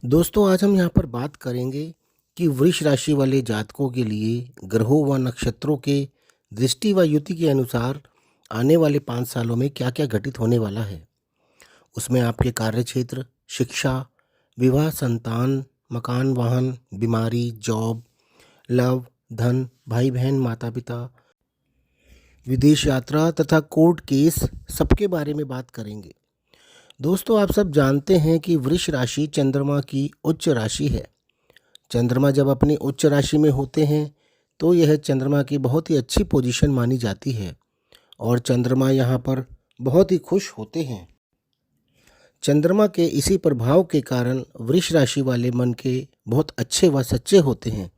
दोस्तों आज हम यहाँ पर बात करेंगे कि वृष राशि वाले जातकों के लिए ग्रहों व नक्षत्रों के दृष्टि व युति के अनुसार आने वाले 5 सालों में क्या क्या घटित होने वाला है। उसमें आपके कार्य क्षेत्र, शिक्षा, विवाह, संतान, मकान, वाहन, बीमारी, जॉब, लव, धन, भाई बहन, माता पिता, विदेश यात्रा तथा कोर्ट केस सबके बारे में बात करेंगे। दोस्तों आप सब जानते हैं कि वृष राशि चंद्रमा की उच्च राशि है। चंद्रमा जब अपनी उच्च राशि में होते हैं तो यह चंद्रमा की बहुत ही अच्छी पोजीशन मानी जाती है और चंद्रमा यहाँ पर बहुत ही खुश होते हैं। चंद्रमा के इसी प्रभाव के कारण वृष राशि वाले मन के बहुत अच्छे व सच्चे होते हैं।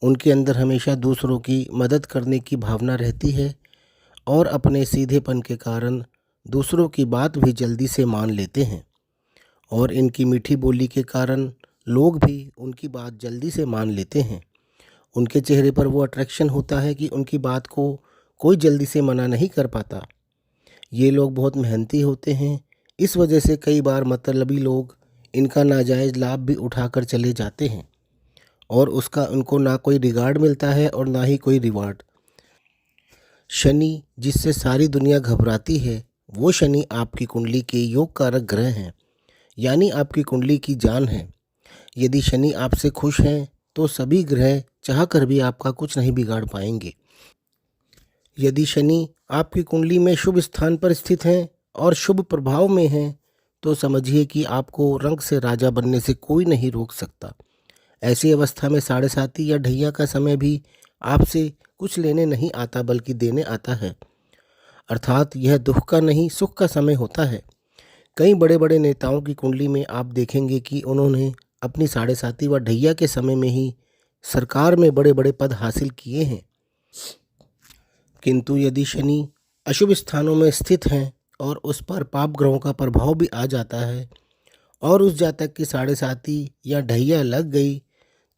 उनके अंदर हमेशा दूसरों की मदद करने की भावना रहती है और अपने सीधेपन के कारण दूसरों की बात भी जल्दी से मान लेते हैं और इनकी मीठी बोली के कारण लोग भी उनकी बात जल्दी से मान लेते हैं। उनके चेहरे पर वो अट्रैक्शन होता है कि उनकी बात को कोई जल्दी से मना नहीं कर पाता। ये लोग बहुत मेहनती होते हैं, इस वजह से कई बार मतलबी लोग इनका नाजायज़ लाभ भी उठाकर चले जाते हैं और उसका उनको ना कोई रिगार्ड मिलता है और ना ही कोई रिवार्ड। शनि जिससे सारी दुनिया घबराती है, वो शनि आपकी कुंडली के योग कारक ग्रह हैं, यानी आपकी कुंडली की जान है। यदि शनि आपसे खुश हैं तो सभी ग्रह चाहकर भी आपका कुछ नहीं बिगाड़ पाएंगे। यदि शनि आपकी कुंडली में शुभ स्थान पर स्थित हैं और शुभ प्रभाव में हैं तो समझिए कि आपको रंग से राजा बनने से कोई नहीं रोक सकता। ऐसी अवस्था में साढ़े साती या ढैया का समय भी आपसे कुछ लेने नहीं आता बल्कि देने आता है, अर्थात यह दुख का नहीं सुख का समय होता है। कई बड़े बड़े नेताओं की कुंडली में आप देखेंगे कि उन्होंने अपनी साढ़े साती व ढैया के समय में ही सरकार में बड़े बड़े पद हासिल किए हैं। किंतु यदि शनि अशुभ स्थानों में स्थित हैं और उस पर पाप ग्रहों का प्रभाव भी आ जाता है और उस जातक की साढ़े साती या ढैया लग गई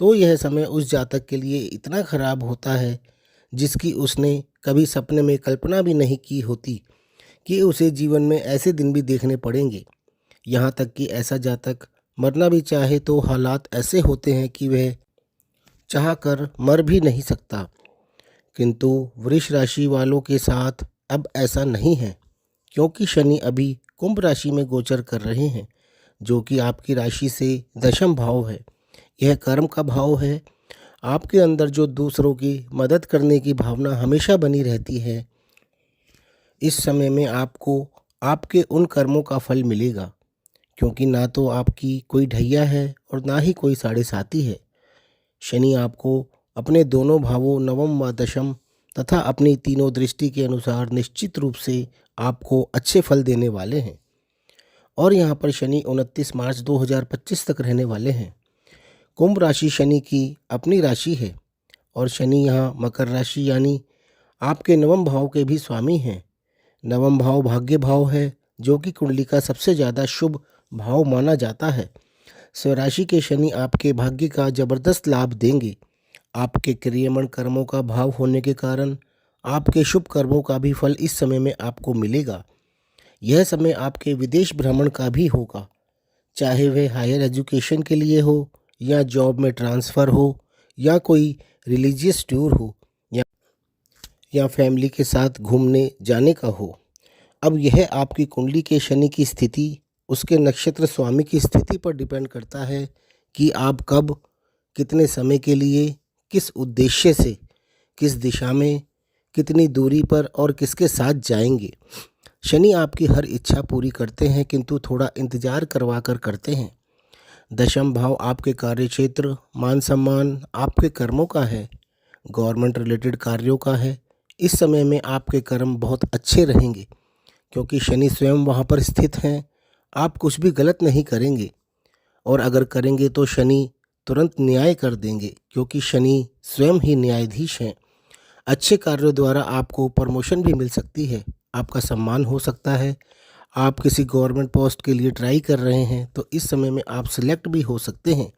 तो यह समय उस जातक के लिए इतना खराब होता है जिसकी उसने कभी सपने में कल्पना भी नहीं की होती कि उसे जीवन में ऐसे दिन भी देखने पड़ेंगे। यहाँ तक कि ऐसा जातक मरना भी चाहे तो हालात ऐसे होते हैं कि वह चाहकर मर भी नहीं सकता। किंतु वृष राशि वालों के साथ अब ऐसा नहीं है, क्योंकि शनि अभी कुंभ राशि में गोचर कर रहे हैं जो कि आपकी राशि से दशम भाव है। यह कर्म का भाव है। आपके अंदर जो दूसरों की मदद करने की भावना हमेशा बनी रहती है, इस समय में आपको आपके उन कर्मों का फल मिलेगा, क्योंकि ना तो आपकी कोई ढैया है और ना ही कोई साढ़े साती है। शनि आपको अपने दोनों भावों नवम व दशम तथा अपनी तीनों दृष्टि के अनुसार निश्चित रूप से आपको अच्छे फल देने वाले हैं और यहाँ पर शनि 29 मार्च 2025 तक रहने वाले हैं। कुंभ राशि शनि की अपनी राशि है और शनि यहाँ मकर राशि यानी आपके नवम भाव के भी स्वामी हैं। नवम भाव भाग्य भाव है जो कि कुंडली का सबसे ज़्यादा शुभ भाव माना जाता है। स्वराशि के शनि आपके भाग्य का जबरदस्त लाभ देंगे। आपके क्रियमण कर्मों का भाव होने के कारण आपके शुभ कर्मों का भी फल इस समय में आपको मिलेगा। यह समय आपके विदेश भ्रमण का भी होगा, चाहे वह हायर एजुकेशन के लिए हो या जॉब में ट्रांसफ़र हो या कोई रिलीजियस टूर हो या फैमिली के साथ घूमने जाने का हो। अब यह आपकी कुंडली के शनि की स्थिति, उसके नक्षत्र स्वामी की स्थिति पर डिपेंड करता है कि आप कब, कितने समय के लिए, किस उद्देश्य से, किस दिशा में, कितनी दूरी पर और किसके साथ जाएंगे। शनि आपकी हर इच्छा पूरी करते हैं किंतु थोड़ा इंतज़ार करवा कर करते हैं। दशम भाव आपके कार्य क्षेत्र, मान सम्मान आपके कर्मों का है, गवर्नमेंट रिलेटेड कार्यों का है। इस समय में आपके कर्म बहुत अच्छे रहेंगे क्योंकि शनि स्वयं वहाँ पर स्थित हैं। आप कुछ भी गलत नहीं करेंगे और अगर करेंगे तो शनि तुरंत न्याय कर देंगे क्योंकि शनि स्वयं ही न्यायाधीश हैं। अच्छे कार्यों द्वारा आपको प्रमोशन भी मिल सकती है, आपका सम्मान हो सकता है। आप किसी गवर्नमेंट पोस्ट के लिए ट्राई कर रहे हैं तो इस समय में आप सिलेक्ट भी हो सकते हैं,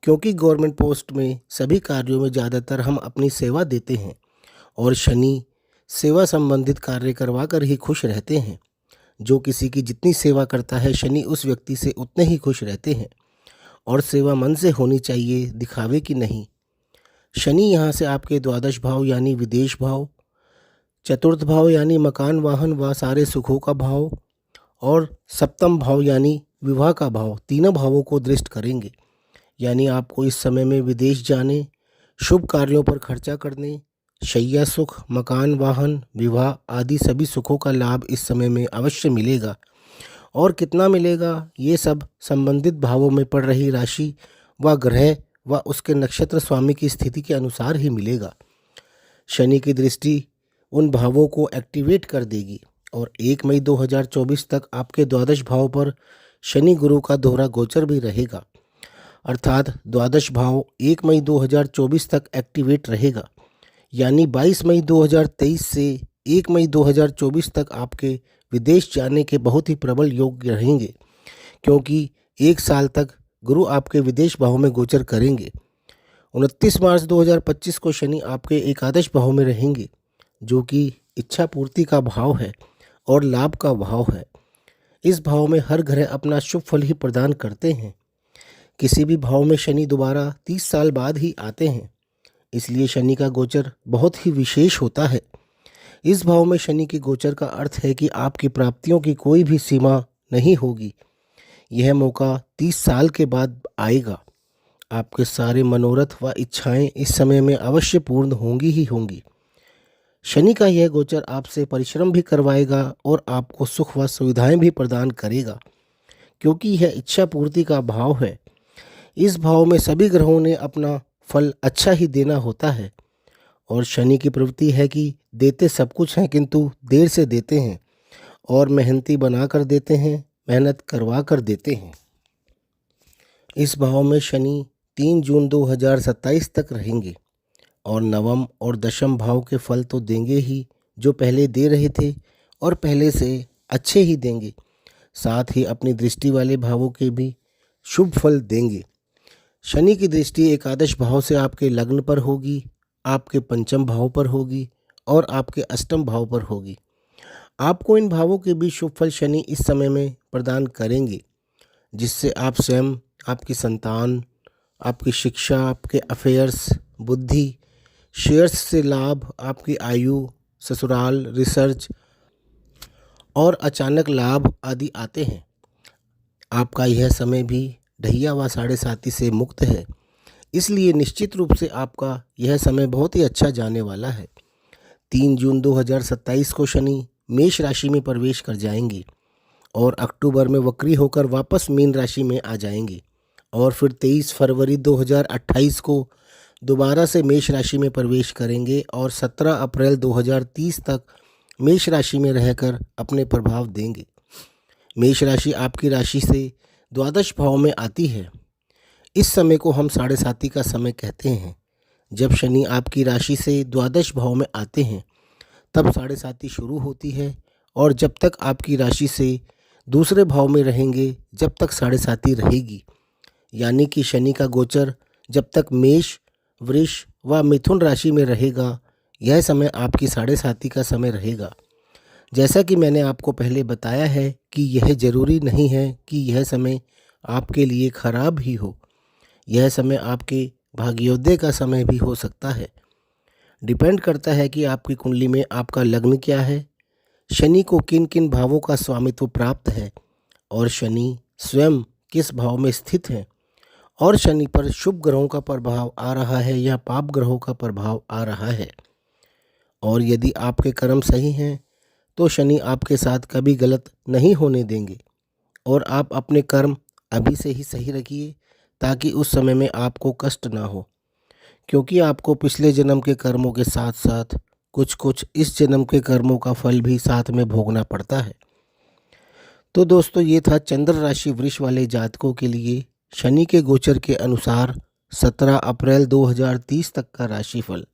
क्योंकि गवर्नमेंट पोस्ट में सभी कार्यों में ज़्यादातर हम अपनी सेवा देते हैं और शनि सेवा संबंधित कार्य करवा कर ही खुश रहते हैं। जो किसी की जितनी सेवा करता है शनि उस व्यक्ति से उतने ही खुश रहते हैं और सेवा मन से होनी चाहिए, दिखावे की नहीं। शनि यहाँ से आपके द्वादश भाव यानी विदेश भाव, चतुर्थ भाव यानी मकान वाहन व सारे सुखों का भाव और सप्तम भाव यानी विवाह का भाव, तीनों भावों को दृष्ट करेंगे। यानी आपको इस समय में विदेश जाने, शुभ कार्यों पर खर्चा करने, शैया सुख, मकान वाहन, विवाह आदि सभी सुखों का लाभ इस समय में अवश्य मिलेगा। और कितना मिलेगा, ये सब संबंधित भावों में पड़ रही राशि व ग्रह व उसके नक्षत्र स्वामी की स्थिति के अनुसार ही मिलेगा। शनि की दृष्टि उन भावों को एक्टिवेट कर देगी और 1 मई 2024 तक आपके द्वादश भाव पर शनि गुरु का दोहरा गोचर भी रहेगा। अर्थात द्वादश भाव 1 मई 2024 तक एक्टिवेट रहेगा। यानी 22 मई 2023 से 1 मई 2024 तक आपके विदेश जाने के बहुत ही प्रबल योग रहेंगे, क्योंकि 1 साल तक गुरु आपके विदेश भाव में गोचर करेंगे। 29 मार्च 2025 को शनि आपके एकादश भाव में रहेंगे, जो कि इच्छा पूर्ति का भाव है और लाभ का भाव है। इस भाव में हर ग्रह अपना शुभ फल ही प्रदान करते हैं। किसी भी भाव में शनि दोबारा 30 साल बाद ही आते हैं, इसलिए शनि का गोचर बहुत ही विशेष होता है। इस भाव में शनि के गोचर का अर्थ है कि आपकी प्राप्तियों की कोई भी सीमा नहीं होगी। यह मौका 30 साल के बाद आएगा। आपके सारे मनोरथ व इच्छाएं इस समय में अवश्य पूर्ण होंगी ही होंगी। शनि का यह गोचर आपसे परिश्रम भी करवाएगा और आपको सुख व सुविधाएं भी प्रदान करेगा, क्योंकि यह इच्छा पूर्ति का भाव है। इस भाव में सभी ग्रहों ने अपना फल अच्छा ही देना होता है और शनि की प्रवृत्ति है कि देते सब कुछ हैं, किंतु देर से देते हैं और मेहनती बना कर देते हैं, मेहनत करवा कर देते हैं। इस भाव में शनि 3 जून 2027 तक रहेंगे और नवम और दशम भाव के फल तो देंगे ही, जो पहले दे रहे थे और पहले से अच्छे ही देंगे। साथ ही अपनी दृष्टि वाले भावों के भी शुभ फल देंगे। शनि की दृष्टि एकादश भाव से आपके लग्न पर होगी, आपके पंचम भाव पर होगी और आपके अष्टम भाव पर होगी। आपको इन भावों के भी शुभ फल शनि इस समय में प्रदान करेंगे, जिससे आप स्वयं, आपकी संतान, आपकी शिक्षा, आपके अफेयर्स, बुद्धि, शेयर्स से लाभ, आपकी आयु, ससुराल, रिसर्च और अचानक लाभ आदि आते हैं। आपका यह समय भी ढैया व साढ़े साती से मुक्त है, इसलिए निश्चित रूप से आपका यह समय बहुत ही अच्छा जाने वाला है। 3 जून 2027 को शनि मेष राशि में प्रवेश कर जाएंगे और अक्टूबर में वक्री होकर वापस मीन राशि में आ जाएंगे और फिर 23 फरवरी 2028 को दोबारा से मेष राशि में प्रवेश करेंगे और 17 अप्रैल 2030 तक मेष राशि में रहकर अपने प्रभाव देंगे। मेष राशि आपकी राशि से द्वादश भाव में आती है। इस समय को हम साढ़े साती का समय कहते हैं। जब शनि आपकी राशि से द्वादश भाव में आते हैं तब साढ़े साती शुरू होती है और जब तक आपकी राशि से दूसरे भाव में रहेंगे जब तक साढ़े साती रहेगी। यानी कि शनि का गोचर जब तक मेष, वृष व मिथुन राशि में रहेगा, यह समय आपकी साढ़े साती का समय रहेगा। जैसा कि मैंने आपको पहले बताया है कि यह ज़रूरी नहीं है कि यह समय आपके लिए खराब ही हो। यह समय आपके भाग्योदय का समय भी हो सकता है। डिपेंड करता है कि आपकी कुंडली में आपका लग्न क्या है, शनि को किन किन भावों का स्वामित्व प्राप्त है और शनि स्वयं किस भाव में स्थित है और शनि पर शुभ ग्रहों का प्रभाव आ रहा है या पाप ग्रहों का प्रभाव आ रहा है। और यदि आपके कर्म सही हैं तो शनि आपके साथ कभी गलत नहीं होने देंगे और आप अपने कर्म अभी से ही सही रखिए ताकि उस समय में आपको कष्ट ना हो, क्योंकि आपको पिछले जन्म के कर्मों के साथ साथ कुछ कुछ इस जन्म के कर्मों का फल भी साथ में भोगना पड़ता है। तो दोस्तों, ये था चंद्र राशि वृष वाले जातकों के लिए शनि के गोचर के अनुसार 17 अप्रैल 2030 तक का राशिफल।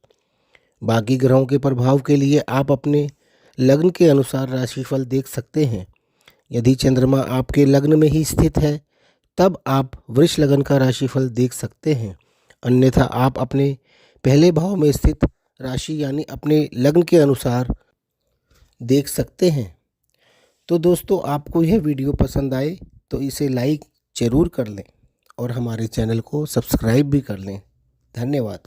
बाकी ग्रहों के प्रभाव के लिए आप अपने लग्न के अनुसार राशिफल देख सकते हैं। यदि चंद्रमा आपके लग्न में ही स्थित है तब आप वृष लग्न का राशिफल देख सकते हैं, अन्यथा आप अपने पहले भाव में स्थित राशि यानी अपने लग्न के अनुसार देख सकते हैं। तो दोस्तों, आपको यह वीडियो पसंद आए तो इसे लाइक ज़रूर कर लें और हमारे चैनल को सब्सक्राइब भी कर लें। धन्यवाद।